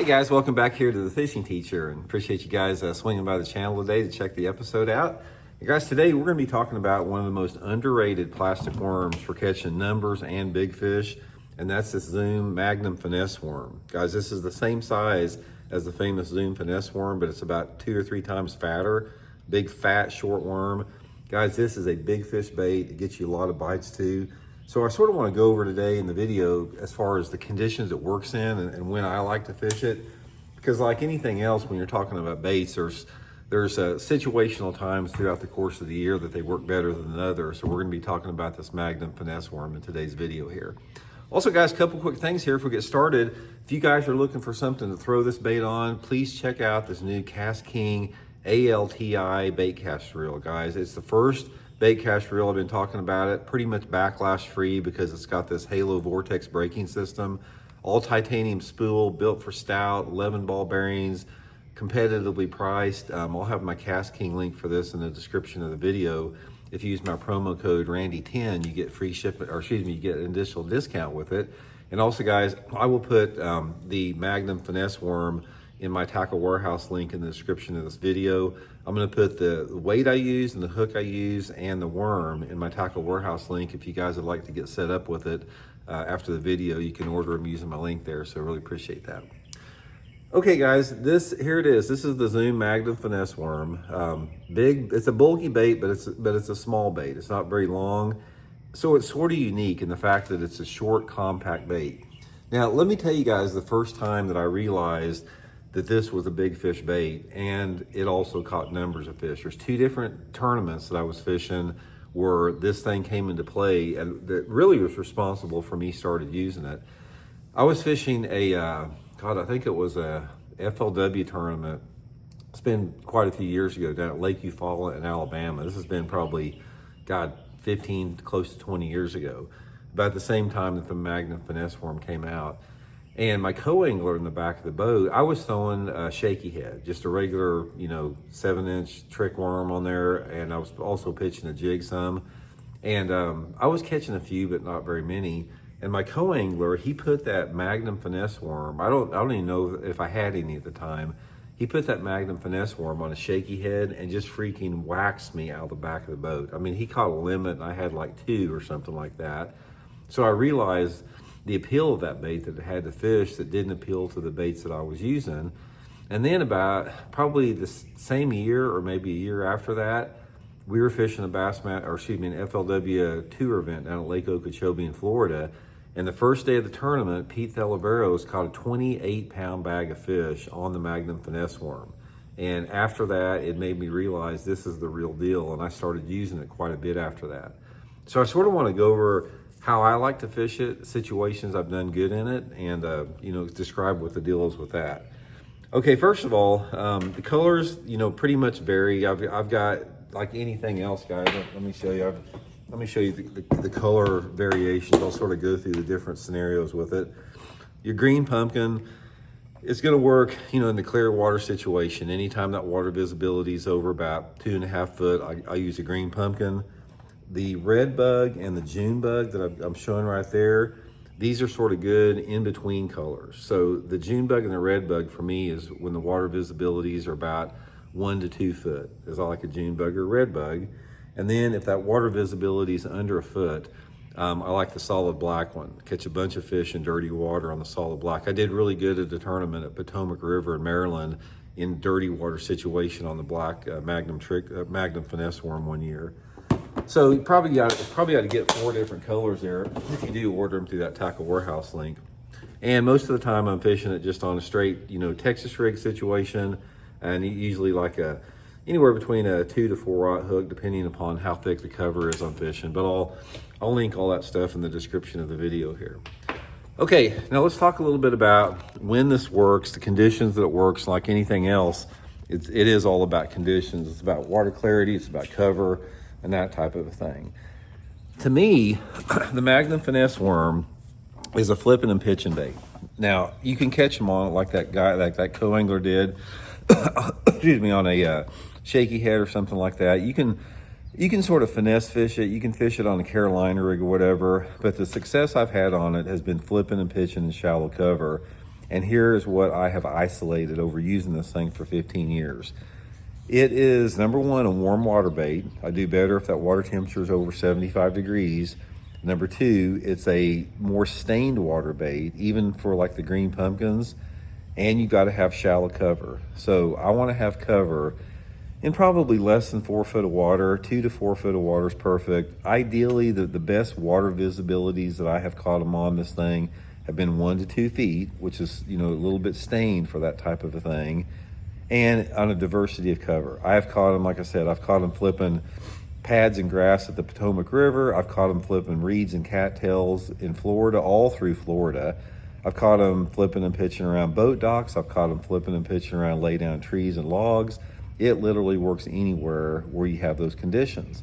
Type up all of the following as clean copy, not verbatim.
guys, welcome back here to the Fishing Teacher, and appreciate you guys swinging by the channel today to check the episode out. And guys, today we're going to be talking about one of the most underrated plastic worms for catching numbers and big fish, and that's this Zoom Magnum Finesse worm. Guys, this is the same size as the famous Zoom Finesse worm, but it's about 2 or 3 times fatter. Big, fat, short worm. Guys, this is a big fish bait. It gets you a lot of bites too. So I sort of want to go over today in the video as far as the conditions it works in and when I like to fish it. Because like anything else, when you're talking about baits, there's situational times throughout the course of the year that they work better than others. So we're going to be talking about this Magnum Finesse worm in today's video here. Also guys, a couple quick things here if we get started. If you guys are looking for something to throw this bait on, please check out this new Cast King ALTI bait cast reel, guys. It's the first bait cast reel. I've been talking about it, pretty much backlash free because it's got this halo vortex braking system, all titanium spool, built for stout, 11 ball bearings, competitively priced. I'll have my Cast King link for this in the description of the video. If you use my promo code Randy10, you get free shipping, or excuse me, you get an additional discount with it. And also guys, I will put the Magnum Finesse worm in my tackle warehouse link in the description of this video. I'm going to put the weight I use and the hook I use and the worm in my tackle warehouse link. If you guys would like to get set up with it after the video, you can order them using my link there. So I really appreciate that. Okay guys, here it is. This is the Zoom Magnum Finesse worm. Big, it's a bulky bait, but it's a small bait. It's not very long. So it's sort of unique in the fact that it's a short, compact bait. Now, let me tell you guys the first time that I realized that this was a big fish bait, and it also caught numbers of fish. There's 2 different tournaments that I was fishing where this thing came into play, and that really was responsible for me started using it. I was fishing I think it was a FLW tournament. It's been quite a few years ago down at Lake Eufaula in Alabama. This has been probably, 15, close to 20 years ago, about the same time that the Magnum Finesse worm came out. And my co-angler in the back of the boat, I was throwing a shaky head, just a regular, 7-inch trick worm on there. And I was also pitching a jig some. And I was catching a few, but not very many. And my co-angler, he put that Magnum Finesse worm, I don't even know if I had any at the time. He put that Magnum Finesse worm on a shaky head and just freaking waxed me out of the back of the boat. I mean, he caught a limit and I had like 2 or something like that. So I realized the appeal of that bait, that it had to fish that didn't appeal to the baits that I was using. And then about probably the same year or maybe a year after that, we were fishing an FLW tour event down at Lake Okeechobee in Florida. And the first day of the tournament, Pete Thelaveros caught a 28-pound bag of fish on the Magnum Finesse worm. And after that, it made me realize this is the real deal. And I started using it quite a bit after that. So I sort of want to go over how I like to fish it, situations I've done good in it, and describe what the deal is with that. Okay, first of all, the colors, pretty much vary. I've got, like anything else, guys. Let me show you. Let me show you the color variations. I'll sort of go through the different scenarios with it. Your green pumpkin, it's going to work, in the clear water situation. Anytime that water visibility is over about 2.5 foot, I use a green pumpkin. The red bug and the June bug that I'm showing right there, these are sort of good in between colors. So the June bug and the red bug for me is when the water visibilities are about 1 to 2 foot, is I like a June bug or a red bug. And then if that water visibility is under 1 foot, I like the solid black one. Catch a bunch of fish in dirty water on the solid black. I did really good at the tournament at Potomac River in Maryland in dirty water situation on the black Magnum Finesse worm one year. So you probably got to get 4 different colors there if you do order them through that tackle warehouse link. And most of the time I'm fishing it just on a straight, Texas rig situation, and usually like anywhere between a 2 to 4 aught hook, depending upon how thick the cover is I'm fishing. But I'll link all that stuff in the description of the video here. Okay, now let's talk a little bit about when this works, the conditions that it works. Like anything else, it is all about conditions. It's about water clarity, it's about cover, and that type of a thing. To me, the Magnum Finesse worm is a flipping and pitching bait. Now, you can catch them on it like that guy, like that co-angler did, excuse me, on a shaky head or something like that. You can sort of finesse fish it. You can fish it on a Carolina rig or whatever, but the success I've had on it has been flipping and pitching in shallow cover. And here's what I have isolated over using this thing for 15 years. It is, number one, a warm water bait. I do better if that water temperature is over 75 degrees. Number two, it's a more stained water bait, even for like the green pumpkins. And you got to have shallow cover. So I want to have cover in probably less than 4 foot of water. 2 to 4 foot of water is perfect. Ideally, the best water visibilities that I have caught them on this thing have been 1 to 2 feet, which is, a little bit stained for that type of a thing, and on a diversity of cover. I have caught them, like I said, I've caught them flipping pads and grass at the Potomac River. I've caught them flipping reeds and cattails in Florida, all through Florida. I've caught them flipping and pitching around boat docks. I've caught them flipping and pitching around lay down trees and logs. It literally works anywhere where you have those conditions.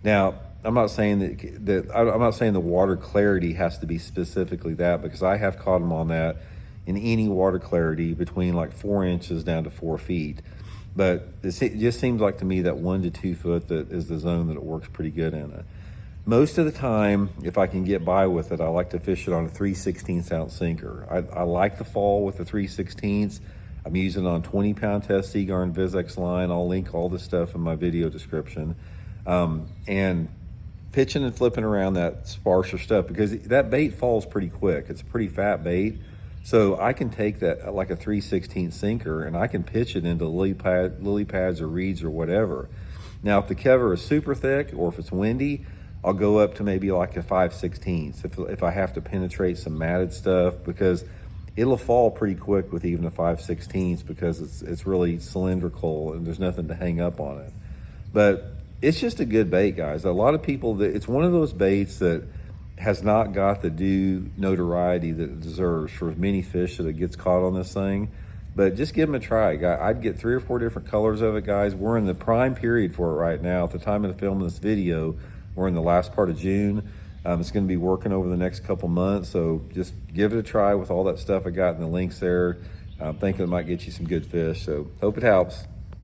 Now, I'm not saying I'm not saying the water clarity has to be specifically that, because I have caught them on that in any water clarity between like 4 inches down to 4 feet. But it just seems like to me that 1 to 2 foot that is the zone that it works pretty good in it. Most of the time, if I can get by with it, I like to fish it on a 3/16 ounce sinker. I like the fall with the 3/16. I'm using it on 20-pound test Seaguar and Vizex line. I'll link all this stuff in my video description. And pitching and flipping around that sparser stuff, because that bait falls pretty quick. It's a pretty fat bait. So I can take that like a 3/16 sinker and I can pitch it into lily pads or reeds or whatever. Now, if the cover is super thick or if it's windy, I'll go up to maybe like a 5/16 if I have to penetrate some matted stuff, because it'll fall pretty quick with even a 5/16 because it's really cylindrical and there's nothing to hang up on it. But it's just a good bait, guys. A lot of people, it's one of those baits that has not got the due notoriety that it deserves for as many fish that it gets caught on this thing. But just give them a try. I'd get 3 or 4 different colors of it, guys. We're in the prime period for it right now. At the time of the filming this video, we're in the last part of June. It's going to be working over the next couple months, so just give it a try with all that stuff I got in the links there. I'm thinking it might get you some good fish, so hope it helps.